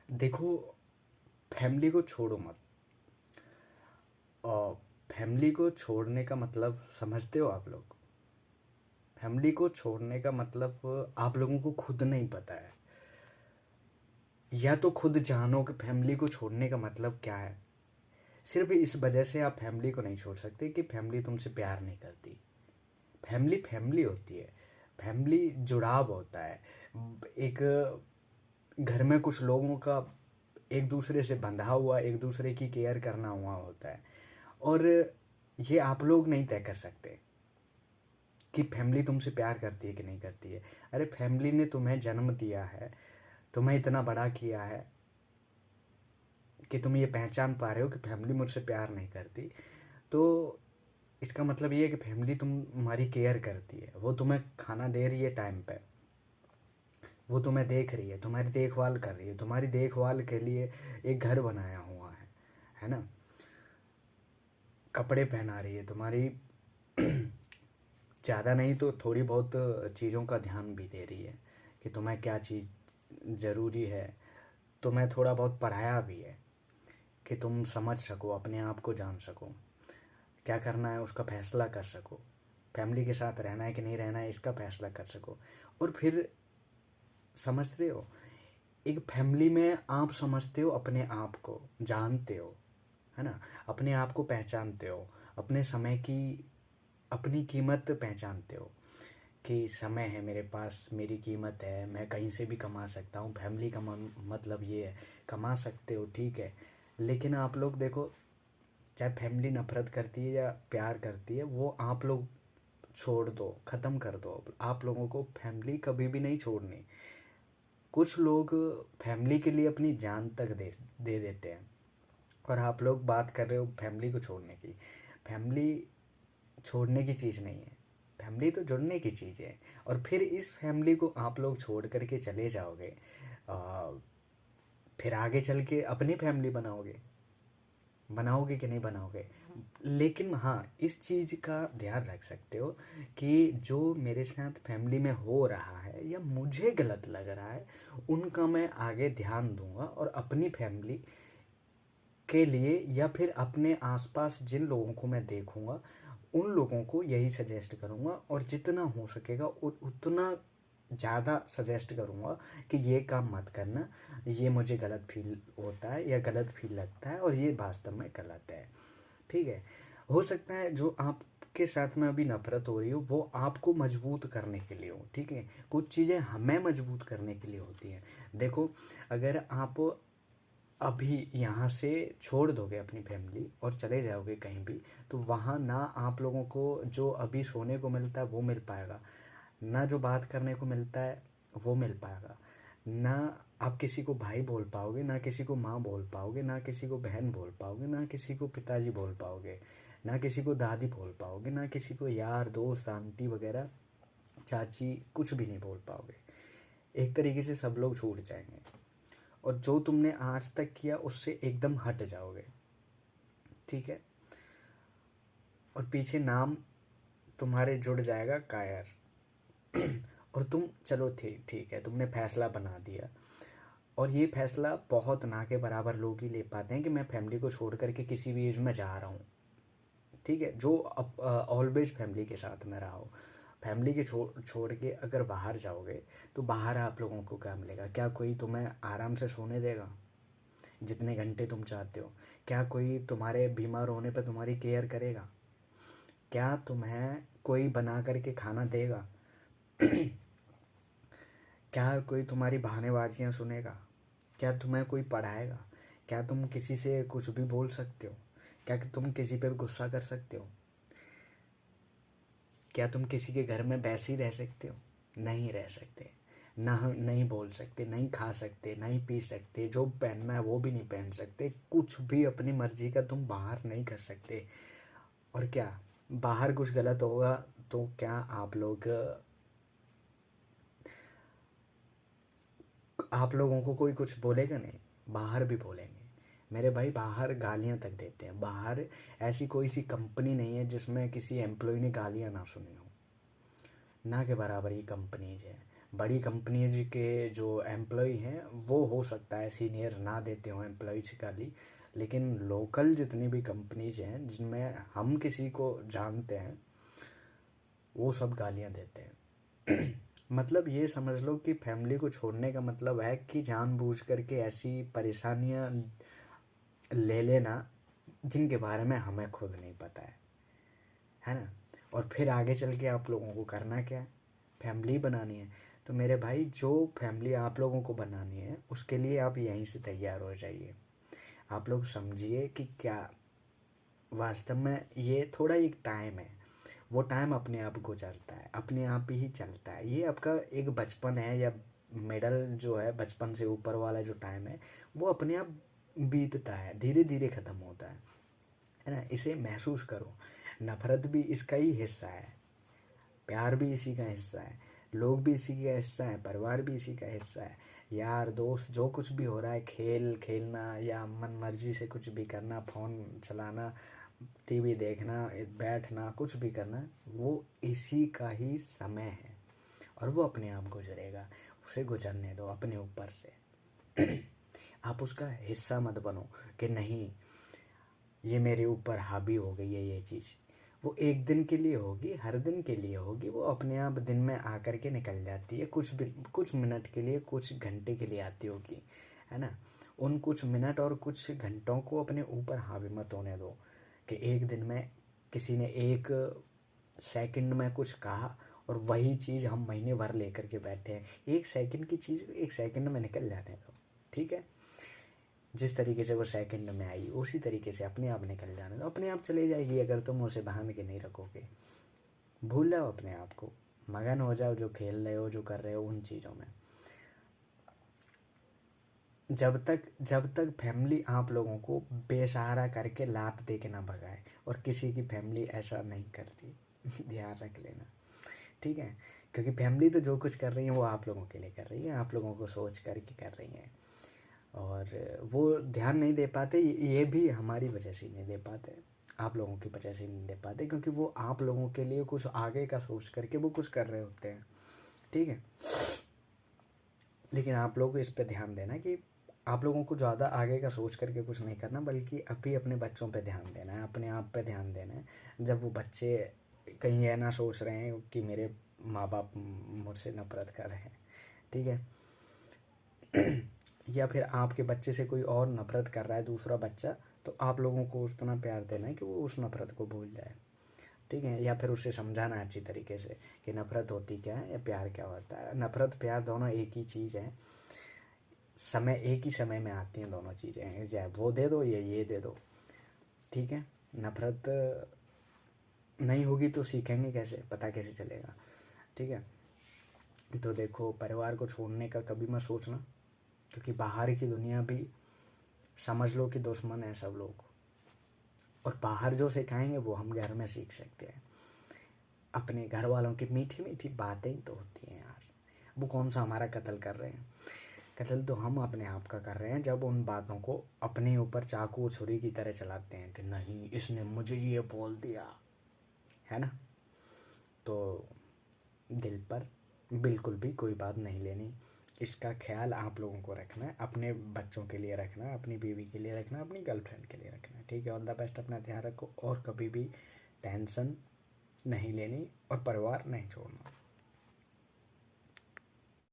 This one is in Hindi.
देखो, फैमिली को छोड़ो मत। और फैमिली को छोड़ने का मतलब समझते हो आप लोग? फैमिली को छोड़ने का मतलब आप लोगों को खुद नहीं पता है, या तो खुद जानो कि फैमिली को छोड़ने का मतलब क्या है। सिर्फ इस वजह से आप फैमिली को नहीं छोड़ सकते कि फैमिली तुमसे प्यार नहीं करती। फैमिली फैमिली होती है। फैमिली जुड़ाव होता है। एक घर में कुछ लोगों का एक दूसरे से बंधा हुआ, एक दूसरे की केयर करना हुआ होता है। और ये आप लोग नहीं तय कर सकते कि फैमिली तुमसे प्यार करती है कि नहीं करती है। अरे फैमिली ने तुम्हें जन्म दिया है, तुम्हें इतना बड़ा किया है कि तुम ये पहचान पा रहे हो कि फैमिली मुझसे प्यार नहीं करती। तो इसका मतलब ये है कि फैमिली तुम्हारी केयर करती है, वो तुम्हें खाना दे रही है टाइम पे, वो तुम्हें देख रही है, तुम्हारी देखभाल कर रही है, तुम्हारी देखभाल के लिए एक घर बनाया हुआ है ना, कपड़े पहना रही है तुम्हारी। ज़्यादा नहीं तो थोड़ी बहुत चीज़ों का ध्यान भी दे रही है कि तुम्हें क्या चीज़ ज़रूरी है। तुम्हें थोड़ा बहुत पढ़ाया भी है कि तुम समझ सको, अपने आप को जान सको, क्या करना है उसका फैसला कर सको, फैमिली के साथ रहना है कि नहीं रहना है इसका फैसला कर सको। और फिर समझ रहे हो, एक फैमिली में आप समझते हो, अपने आप को जानते हो, है ना, अपने आप को पहचानते हो, अपने समय की अपनी कीमत पहचानते हो कि समय है मेरे पास, मेरी कीमत है, मैं कहीं से भी कमा सकता हूँ। फैमिली का मतलब ये है, कमा सकते हो ठीक है, लेकिन आप लोग देखो, चाहे फैमिली नफरत करती है या प्यार करती है, वो आप लोग छोड़ दो, ख़त्म कर दो। आप लोगों को फैमिली कभी भी नहीं छोड़नी। कुछ लोग फैमिली के लिए अपनी जान तक दे देते हैं, और आप लोग बात कर रहे हो फैमिली को छोड़ने की। फैमिली छोड़ने की चीज़ नहीं है, फैमिली तो जुड़ने की चीज़ है। और फिर इस फैमिली को आप लोग छोड़ करके चले जाओगे, आ, फिर आगे चल के अपनी फैमिली बनाओगे कि नहीं बनाओगे। लेकिन हाँ, इस चीज़ का ध्यान रख सकते हो कि जो मेरे साथ फैमिली में हो रहा है या मुझे गलत लग रहा है, उनका मैं आगे ध्यान दूंगा, और अपनी फैमिली के लिए या फिर अपने आसपास जिन लोगों को मैं देखूंगा, उन लोगों को यही सजेस्ट करूंगा, और जितना हो सकेगा उतना ज़्यादा सजेस्ट करूंगा कि ये काम मत करना, ये मुझे गलत फील होता है या गलत फील लगता है, और ये वास्तव में गलत है। ठीक है, हो सकता है जो आपके साथ में अभी नफरत हो रही हो वो आपको मजबूत करने के लिए हो। ठीक है, कुछ चीज़ें हमें मजबूत करने के लिए होती हैं। देखो, अगर आप अभी यहाँ से छोड़ दोगे अपनी फैमिली और चले जाओगे कहीं भी, तो वहाँ ना आप लोगों को जो अभी सोने को मिलता है वो मिल पाएगा, ना जो बात करने को मिलता है वो मिल पाएगा, ना आप किसी को भाई बोल पाओगे, ना किसी को माँ बोल पाओगे, ना किसी को बहन बोल पाओगे, ना किसी को पिताजी बोल पाओगे, ना किसी को दादी बोल पाओगे, ना किसी को यार दोस्त आंटी वगैरह चाची, कुछ भी नहीं बोल पाओगे। एक तरीके से सब लोग छूट जाएंगे, और जो तुमने आज तक किया उससे एकदम हट जाओगे। ठीक है, और पीछे नाम तुम्हारे जुड़ जाएगा कायर। और तुम चलो ठीक ठीक है, तुमने फैसला बना दिया, और ये फैसला बहुत ना के बराबर लोग ही ले पाते हैं कि मैं फैमिली को छोड़ करके किसी भी एज में जा रहा हूँ। ठीक है, जो ऑलवेज फैमिली के साथ में रहा हो। फैमिली के छोड़ के अगर बाहर जाओगे, तो बाहर आप लोगों को क्या मिलेगा? क्या कोई तुम्हें आराम से सोने देगा जितने घंटे तुम चाहते हो? क्या कोई तुम्हारे बीमार होने पर तुम्हारी केयर करेगा? क्या तुम्हें कोई बना करके खाना देगा? क्या कोई तुम्हारी बहानेबाजियाँ सुनेगा? क्या तुम्हें कोई पढ़ाएगा? क्या तुम किसी से कुछ भी बोल सकते हो? क्या तुम किसी पर गुस्सा कर सकते हो? क्या तुम किसी के घर में वैसे ही रह सकते हो? नहीं रह सकते। ना नहीं बोल सकते, नहीं खा सकते, नहीं पी सकते, जो पहनना है वो भी नहीं पहन सकते, कुछ भी अपनी मर्जी का तुम बाहर नहीं कर सकते। और क्या बाहर कुछ गलत होगा तो क्या आप लोगों को कोई कुछ बोलेगा? नहीं, बाहर भी बोलेंगे। मेरे भाई, बाहर गालियां तक देते हैं। बाहर ऐसी कोई सी कंपनी नहीं है जिसमें किसी एम्प्लॉय ने गालियां ना सुनी हो, ना के बराबर ये कंपनीज है। बड़ी कंपनीज के जो एम्प्लॉय हैं वो हो सकता है सीनियर ना देते हों एम्प्लॉयज गाली, लेकिन लोकल जितनी भी कंपनीज हैं जिनमें हम किसी को जानते हैं वो सब गालियाँ देते हैं। मतलब ये समझ लो कि फैमिली को छोड़ने का मतलब है कि जानबूझ करके ऐसी परेशानियाँ ले लेना जिनके बारे में हमें खुद नहीं पता है ना। और फिर आगे चल के आप लोगों को करना क्या है, फैमिली बनानी है। तो मेरे भाई जो फैमिली आप लोगों को बनानी है उसके लिए आप यहीं से तैयार हो जाइए। आप लोग समझिए कि क्या वास्तव में ये थोड़ा एक टाइम है, वो टाइम अपने आप गुजरता है, अपने आप ही चलता है। ये आपका एक बचपन है या मिडल जो है, बचपन से ऊपर वाला जो टाइम है वो अपने आप बीतता है, धीरे धीरे ख़त्म होता है ना। इसे महसूस करो। नफ़रत भी इसका ही हिस्सा है, प्यार भी इसी का हिस्सा है, लोग भी इसी का हिस्सा है, परिवार भी इसी का हिस्सा है। यार दोस्त जो कुछ भी हो रहा है, खेल खेलना या मन मर्जी से कुछ भी करना, फ़ोन चलाना, टीवी देखना, बैठना, कुछ भी करना, वो इसी का ही समय है और वो अपने आप गुजरेगा। उसे गुजरने दो अपने ऊपर से। आप उसका हिस्सा मत बनो कि नहीं ये मेरे ऊपर हावी हो गई है ये चीज़। वो एक दिन के लिए होगी, हर दिन के लिए होगी, वो अपने आप दिन में आकर के निकल जाती है। कुछ मिनट के लिए, कुछ घंटे के लिए आती होगी, है ना। उन कुछ मिनट और कुछ घंटों को अपने ऊपर हावी मत होने दो कि एक दिन में किसी ने एक सेकंड में कुछ कहा और वही चीज़ हम महीने भर लेकर के बैठे हैं। एक सेकंड की चीज़ एक सेकंड में निकल जाने दो, ठीक है। जिस तरीके से वो सेकंड में आई उसी तरीके से अपने आप निकल जाने दो, अपने आप चले जाएगी अगर तुम उसे बांध के नहीं रखोगे। भूल जाओ अपने आप को, मगन हो जाओ जो खेल रहे हो, जो कर रहे हो उन चीज़ों में। जब तक फैमिली आप लोगों को बेसहारा करके लात दे के ना भगाए, और किसी की फैमिली ऐसा नहीं करती। ध्यान रख लेना, ठीक है। क्योंकि फैमिली तो जो कुछ कर रही है वो आप लोगों के लिए कर रही है, आप लोगों को सोच करके कर रही हैं, और वो ध्यान नहीं दे पाते। ये भी हमारी वजह से नहीं दे पाते, आप लोगों की वजह से नहीं दे पाते, क्योंकि वो आप लोगों के लिए कुछ आगे का सोच करके वो कुछ कर रहे होते हैं, ठीक है। लेकिन आप लोग इस पे ध्यान देना कि आप लोगों को ज़्यादा आगे का सोच करके कुछ नहीं करना, बल्कि अभी अपने बच्चों पे ध्यान देना है, अपने आप पे ध्यान देना है। जब वो बच्चे कहीं ये ना सोच रहे हैं कि मेरे माँ बाप मुझसे नफरत कर रहे हैं, ठीक है। या फिर आपके बच्चे से कोई और नफरत कर रहा है दूसरा बच्चा, तो आप लोगों को उतना प्यार देना है कि वो उस नफरत को भूल जाए, ठीक है। या फिर उसे समझाना अच्छी तरीके से कि नफरत होती क्या है या प्यार क्या होता है। नफरत प्यार दोनों एक ही चीज़ है, समय एक ही समय में आती हैं दोनों चीज़ें, चाहे वो दे दो या ये दे दो, ठीक है। नफरत नहीं होगी तो सीखेंगे कैसे, पता कैसे चलेगा, ठीक है। तो देखो, परिवार को छोड़ने का कभी मत सोचना, क्योंकि बाहर की दुनिया भी समझ लो कि दुश्मन है सब लोग, और बाहर जो सिखाएंगे वो हम घर में सीख सकते हैं। अपने घर वालों की मीठी मीठी बातें ही तो होती हैं यार। वो कौन सा हमारा कत्ल कर रहे हैं, कत्ल तो हम अपने आप का कर रहे हैं जब उन बातों को अपने ऊपर चाकू छुरी की तरह चलाते हैं कि नहीं इसने मुझे ये बोल दिया, है ना। तो दिल पर बिल्कुल भी कोई बात नहीं लेनी। इसका ख्याल आप लोगों को रखना है, अपने बच्चों के लिए रखना है, अपनी बीवी के लिए रखना है, अपनी गर्लफ्रेंड के लिए रखना है, ठीक है। ऑल द बेस्ट, अपना ध्यान रखो और कभी भी टेंशन नहीं लेनी और परिवार नहीं छोड़ना।